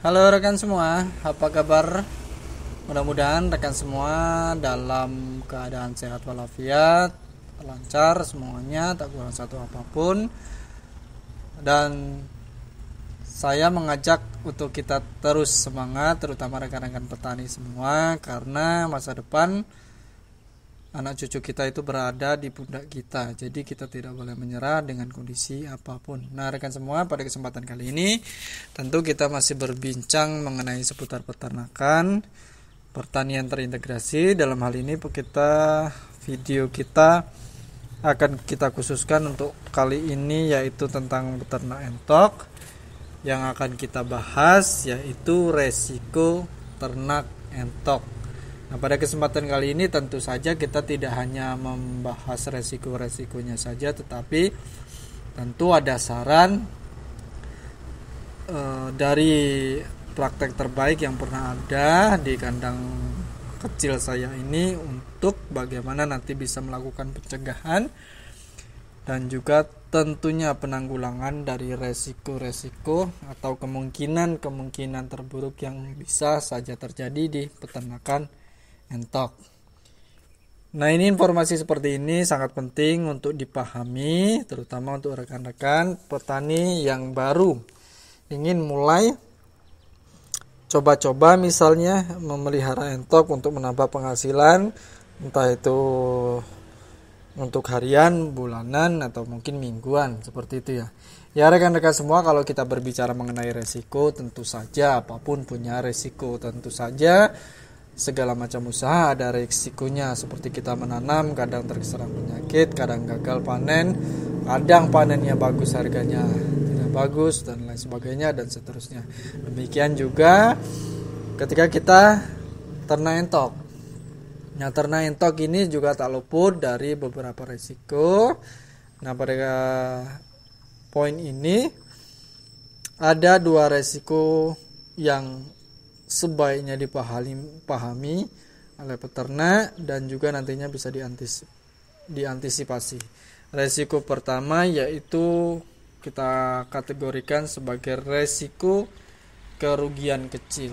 Halo rekan semua, apa kabar? Mudah-mudahan rekan semua dalam keadaan sehat walafiat, lancar semuanya, tak kurang satu apapun. Dan saya mengajak untuk kita terus semangat, terutama rekan-rekan petani semua, karena masa depan anak cucu kita itu berada di pundak kita. Jadi kita tidak boleh menyerah dengan kondisi apapun. Nah rekan semua, pada kesempatan kali ini tentu kita masih berbincang mengenai seputar peternakan, pertanian terintegrasi. Dalam hal ini video kita akan kita khususkan untuk kali ini, yaitu tentang peternak entok. Yang akan kita bahas yaitu resiko ternak entok. Nah, pada kesempatan kali ini tentu saja kita tidak hanya membahas resiko-resikonya saja, tetapi tentu ada saran dari praktek terbaik yang pernah ada di kandang kecil saya ini untuk bagaimana nanti bisa melakukan pencegahan dan juga tentunya penanggulangan dari resiko-resiko atau kemungkinan terburuk yang bisa saja terjadi di peternakan entok. Nah, ini informasi seperti ini sangat penting untuk dipahami, terutama untuk rekan-rekan petani yang baru ingin mulai coba-coba misalnya memelihara entok untuk menambah penghasilan, entah itu untuk harian, bulanan, atau mungkin mingguan, seperti itu ya. Ya rekan-rekan semua, kalau kita berbicara mengenai resiko, tentu saja apapun punya resiko. Tentu saja segala macam usaha ada resikonya, seperti kita menanam, kadang terserang penyakit, kadang gagal panen, kadang panennya bagus, harganya tidak bagus, dan lain sebagainya, dan seterusnya. Demikian juga ketika kita ternak entok. Nah, ternak entok ini juga tak luput dari beberapa resiko. Nah, pada poin ini ada dua resiko yang sebaiknya dipahami oleh peternak dan juga nantinya bisa diantisipasi. Resiko pertama yaitu kita kategorikan sebagai resiko kerugian kecil.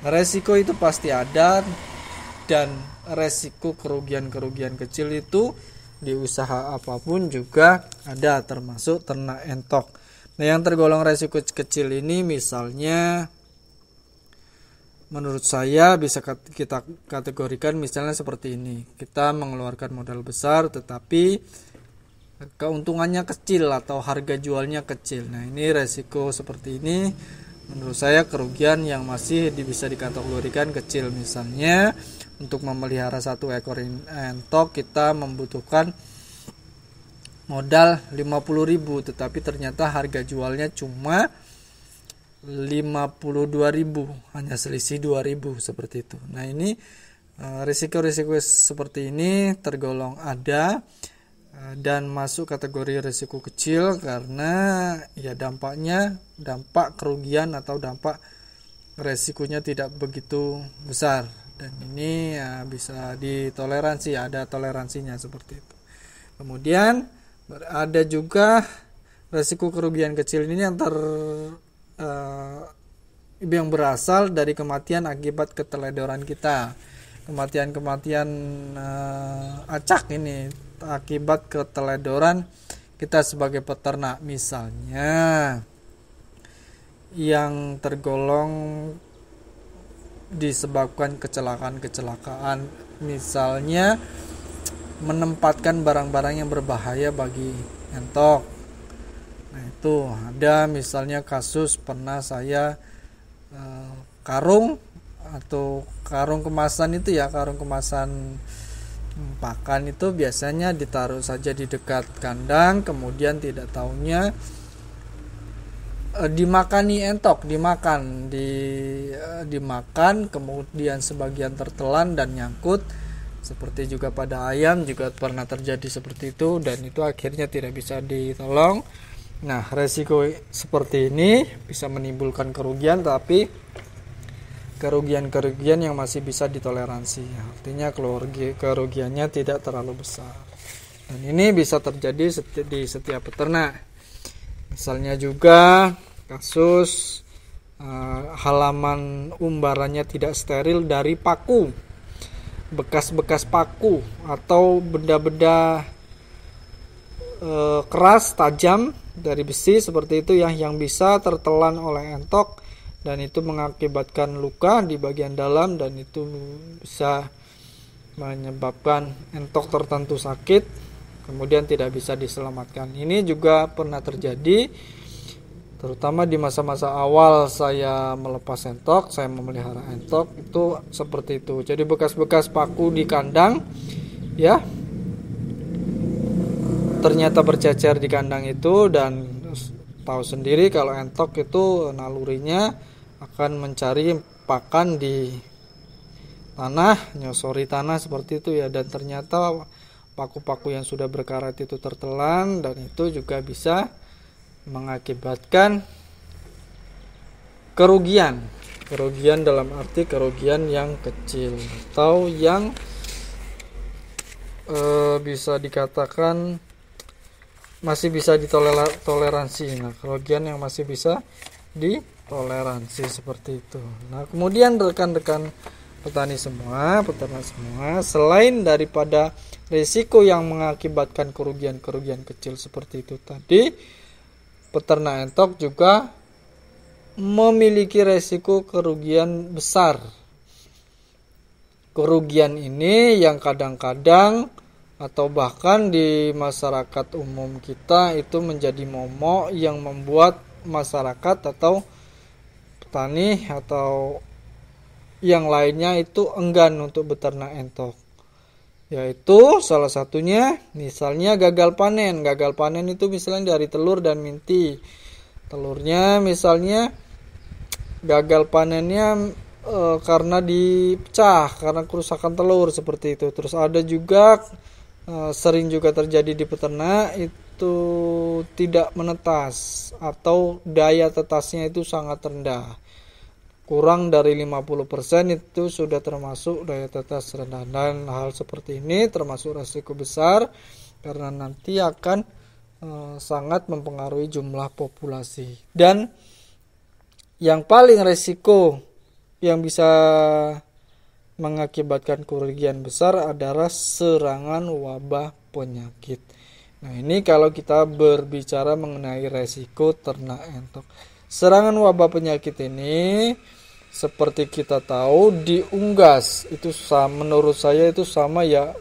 Resiko itu pasti ada, dan resiko kerugian kecil itu di usaha apapun juga ada, termasuk ternak entok. Nah, yang tergolong resiko kecil ini misalnya menurut saya bisa kita kategorikan misalnya seperti ini. Kita mengeluarkan modal besar tetapi keuntungannya kecil atau harga jualnya kecil. Nah, ini resiko seperti ini menurut saya kerugian yang masih bisa dikategorikan kecil. Misalnya untuk memelihara satu ekor entok kita membutuhkan modal 50.000, tetapi ternyata harga jualnya cuma 52.000, hanya selisih 2.000, seperti itu. Nah, ini risiko-risiko seperti ini tergolong ada dan masuk kategori risiko kecil karena ya dampak kerugian atau dampak resikonya tidak begitu besar, dan ini ya bisa ditoleransi, ada toleransinya seperti itu. Kemudian ada juga resiko kerugian kecil ini yang berasal dari kematian akibat keteledoran kita, kematian acak ini akibat keteledoran kita sebagai peternak. Misalnya yang tergolong disebabkan kecelakaan, misalnya menempatkan barang-barang yang berbahaya bagi entok. Nah, itu ada misalnya kasus pernah saya karung kemasan itu ya, karung kemasan pakan itu biasanya ditaruh saja di dekat kandang, kemudian tidak tahunya dimakani entok, dimakan, kemudian sebagian tertelan dan nyangkut. Seperti juga pada ayam juga pernah terjadi seperti itu, dan itu akhirnya tidak bisa ditolong. Nah, resiko seperti ini bisa menimbulkan kerugian, tapi kerugian yang masih bisa ditoleransi, artinya kerugiannya tidak terlalu besar, dan ini bisa terjadi di setiap peternak. Misalnya juga kasus halaman umbarannya tidak steril dari paku, bekas-bekas paku atau benda-benda keras tajam dari besi seperti itu ya, yang bisa tertelan oleh entok dan itu mengakibatkan luka di bagian dalam, dan itu bisa menyebabkan entok tertentu sakit kemudian tidak bisa diselamatkan. Ini juga pernah terjadi terutama di masa-masa awal saya melepas entok, saya memelihara entok itu seperti itu. Jadi bekas-bekas paku di kandang ya ternyata bercecer di kandang itu, dan tahu sendiri kalau entok itu nalurinya akan mencari pakan di tanah, nyosori tanah seperti itu ya, dan ternyata paku-paku yang sudah berkarat itu tertelan, dan itu juga bisa mengakibatkan kerugian dalam arti kerugian yang kecil atau yang bisa dikatakan masih bisa ditoleransi. Nah, kerugian yang masih bisa ditoleransi seperti itu. Nah, kemudian rekan-rekan petani semua, peternak semua, selain daripada risiko yang mengakibatkan kerugian-kerugian kecil seperti itu tadi, peternak entok juga memiliki risiko kerugian besar. Kerugian ini yang kadang-kadang atau bahkan di masyarakat umum kita itu menjadi momok yang membuat masyarakat atau petani atau yang lainnya itu enggan untuk beternak entok. Yaitu salah satunya misalnya gagal panen. Gagal panen itu misalnya dari telur dan minti. Telurnya misalnya gagal panennya karena dipecah, karena kerusakan telur seperti itu. Terus ada juga sering juga terjadi di peternak itu tidak menetas atau daya tetasnya itu sangat rendah. Kurang dari 50% itu sudah termasuk daya tetas rendah, dan hal seperti ini termasuk risiko besar karena nanti akan sangat mempengaruhi jumlah populasi. Dan yang paling risiko yang bisa mengakibatkan kerugian besar adalah serangan wabah penyakit. Nah, ini kalau kita berbicara mengenai resiko ternak entok. Serangan wabah penyakit ini seperti kita tahu di unggas itu menurut saya itu sama ya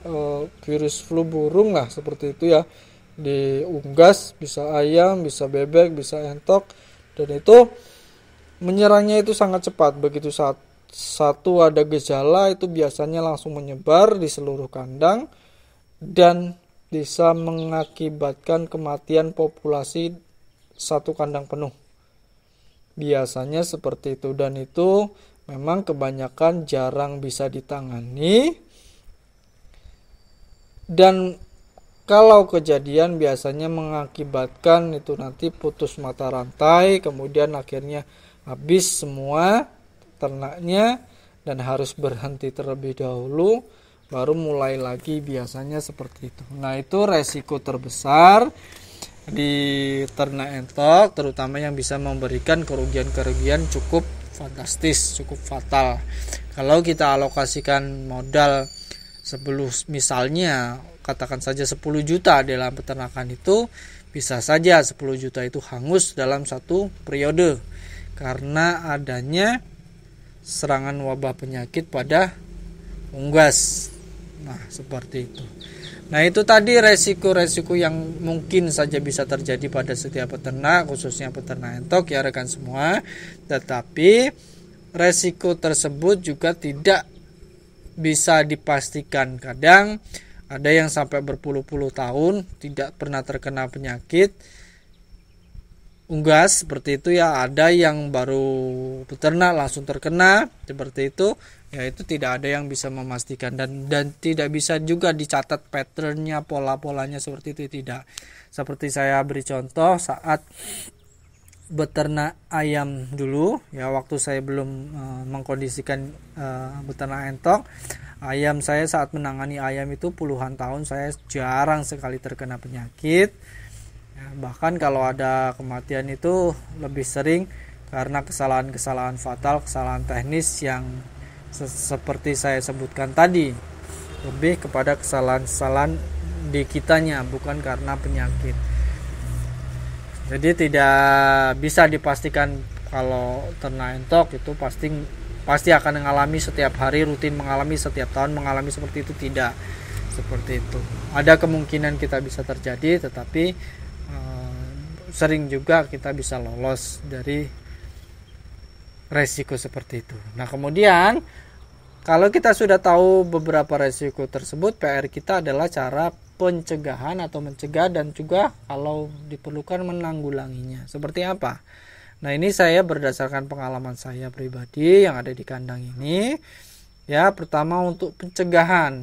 virus flu burung lah seperti itu ya. Di unggas bisa ayam, bisa bebek, bisa entok, dan itu menyerangnya itu sangat cepat. Begitu satu ada gejala itu biasanya langsung menyebar di seluruh kandang dan bisa mengakibatkan kematian populasi satu kandang penuh. Biasanya seperti itu, dan itu memang kebanyakan jarang bisa ditangani, dan kalau kejadian biasanya mengakibatkan itu nanti putus mata rantai, kemudian akhirnya habis semua ternaknya dan harus berhenti terlebih dahulu baru mulai lagi biasanya seperti itu. Nah, itu resiko terbesar di ternak entok, terutama yang bisa memberikan kerugian-kerugian cukup fantastis, cukup fatal. Kalau kita alokasikan modal sebelum misalnya katakan saja 10 juta dalam peternakan itu, bisa saja 10 juta itu hangus dalam satu periode karena adanya serangan wabah penyakit pada unggas. Nah, seperti itu. Nah, itu tadi resiko-resiko yang mungkin saja bisa terjadi pada setiap peternak, khususnya peternak entok ya rekan semua. Tetapi resiko tersebut juga tidak bisa dipastikan. Kadang ada yang sampai berpuluh-puluh tahun tidak pernah terkena penyakit unggas seperti itu ya. Ada yang baru peternak langsung terkena seperti itu ya, itu tidak ada yang bisa memastikan, dan tidak bisa juga dicatat patternnya, pola-polanya seperti itu tidak. Seperti saya beri contoh saat beternak ayam dulu ya, waktu saya belum mengkondisikan beternak entok, ayam saya saat menangani ayam itu puluhan tahun saya jarang sekali terkena penyakit. Bahkan kalau ada kematian itu lebih sering karena kesalahan-kesalahan fatal, kesalahan teknis yang seperti saya sebutkan tadi, lebih kepada kesalahan-kesalahan di kitanya, bukan karena penyakit. Jadi tidak bisa dipastikan kalau ternak entok itu pasti akan mengalami setiap hari, rutin mengalami setiap tahun mengalami seperti itu, tidak seperti itu. Ada kemungkinan kita bisa terjadi, tetapi sering juga kita bisa lolos dari resiko seperti itu. Nah, kemudian kalau kita sudah tahu beberapa resiko tersebut, PR kita adalah cara pencegahan atau mencegah, dan juga kalau diperlukan menanggulanginya. Seperti apa? Nah, ini saya berdasarkan pengalaman saya pribadi yang ada di kandang ini. Ya, pertama untuk pencegahan,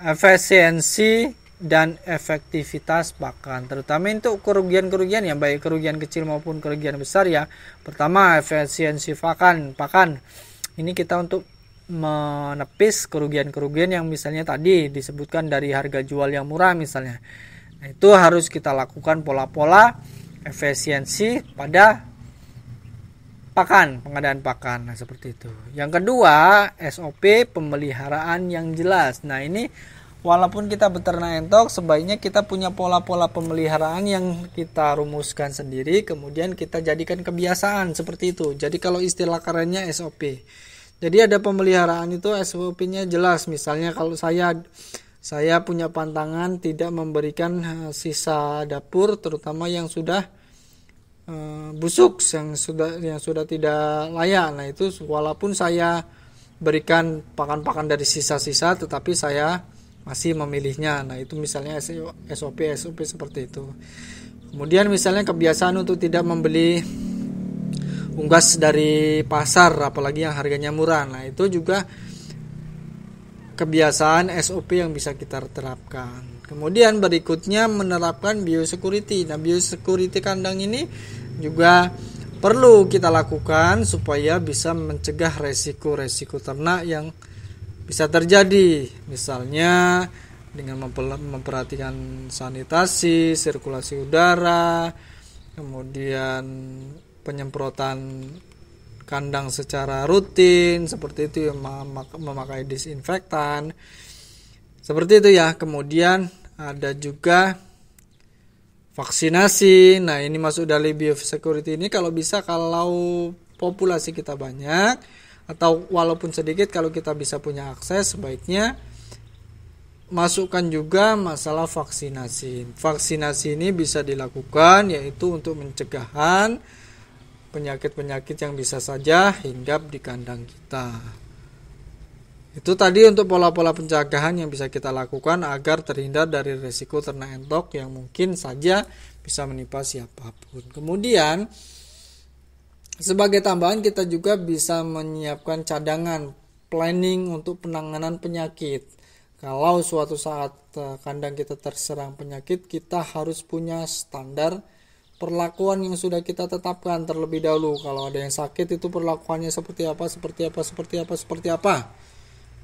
efisiensi dan efektivitas pakan, terutama untuk kerugian-kerugian ya, baik kerugian kecil maupun kerugian besar ya. Pertama, efisiensi pakan. Ini kita untuk menepis kerugian-kerugian yang misalnya tadi disebutkan dari harga jual yang murah misalnya. Nah, itu harus kita lakukan pola-pola efisiensi pada pakan, pengadaan pakan. Nah, seperti itu. Yang kedua, SOP pemeliharaan yang jelas. Nah, ini walaupun kita beternak entok, sebaiknya kita punya pola-pola pemeliharaan yang kita rumuskan sendiri, kemudian kita jadikan kebiasaan seperti itu. Jadi kalau istilah kerennya SOP. Jadi ada pemeliharaan itu SOP-nya jelas. Misalnya kalau saya punya pantangan tidak memberikan sisa dapur, terutama yang sudah busuk, yang sudah tidak layak. Nah, itu walaupun saya berikan pakan-pakan dari sisa-sisa, tetapi saya masih memilihnya. Nah, itu misalnya SOP seperti itu. Kemudian misalnya kebiasaan untuk tidak membeli unggas dari pasar, apalagi yang harganya murah. Nah, itu juga kebiasaan SOP yang bisa kita terapkan. Kemudian berikutnya menerapkan biosecurity. Nah, biosecurity kandang ini juga perlu kita lakukan supaya bisa mencegah resiko-resiko ternak yang bisa terjadi. Misalnya dengan memperhatikan sanitasi, sirkulasi udara, kemudian penyemprotan kandang secara rutin, seperti itu ya, memakai disinfektan, seperti itu ya. Kemudian ada juga vaksinasi. Nah, ini masuk dari biosecurity ini. Kalau bisa, kalau populasi kita banyak atau walaupun sedikit, kalau kita bisa punya akses, sebaiknya masukkan juga masalah vaksinasi. Vaksinasi ini bisa dilakukan yaitu untuk pencegahan penyakit-penyakit yang bisa saja hinggap di kandang kita. Itu tadi untuk pola-pola pencegahan yang bisa kita lakukan agar terhindar dari resiko ternak entok yang mungkin saja bisa menimpa siapapun. Kemudian sebagai tambahan, kita juga bisa menyiapkan cadangan planning untuk penanganan penyakit. Kalau suatu saat kandang kita terserang penyakit, kita harus punya standar perlakuan yang sudah kita tetapkan terlebih dahulu. Kalau ada yang sakit, itu perlakuannya seperti apa.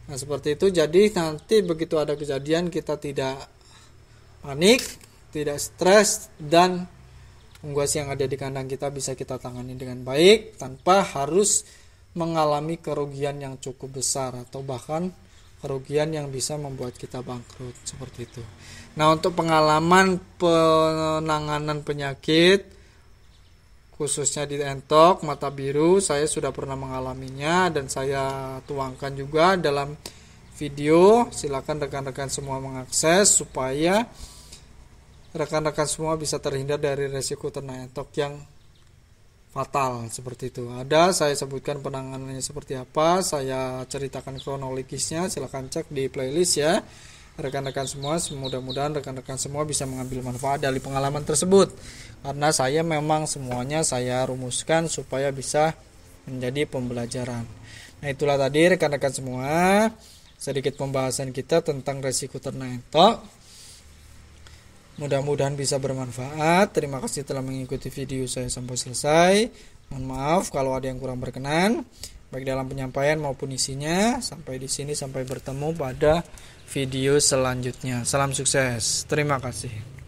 Nah, seperti itu. Jadi nanti begitu ada kejadian, kita tidak panik, tidak stres, dan unggas yang ada di kandang kita bisa kita tangani dengan baik tanpa harus mengalami kerugian yang cukup besar atau bahkan kerugian yang bisa membuat kita bangkrut, seperti itu. Nah, untuk pengalaman penanganan penyakit khususnya di entok mata biru, saya sudah pernah mengalaminya dan saya tuangkan juga dalam video. Silakan rekan-rekan semua mengakses supaya rekan-rekan semua bisa terhindar dari resiko ternak entok yang fatal, seperti itu. Ada, saya sebutkan penanganannya seperti apa, saya ceritakan kronologisnya, silahkan cek di playlist ya rekan-rekan semua. Mudah-mudahan rekan-rekan semua bisa mengambil manfaat dari pengalaman tersebut, karena saya memang semuanya saya rumuskan supaya bisa menjadi pembelajaran. Nah, itulah tadi rekan-rekan semua sedikit pembahasan kita tentang resiko ternak entok. Mudah-mudahan bisa bermanfaat. Terima kasih telah mengikuti video saya sampai selesai. Mohon maaf kalau ada yang kurang berkenan, baik dalam penyampaian maupun isinya. Sampai di sini, sampai bertemu pada video selanjutnya. Salam sukses. Terima kasih.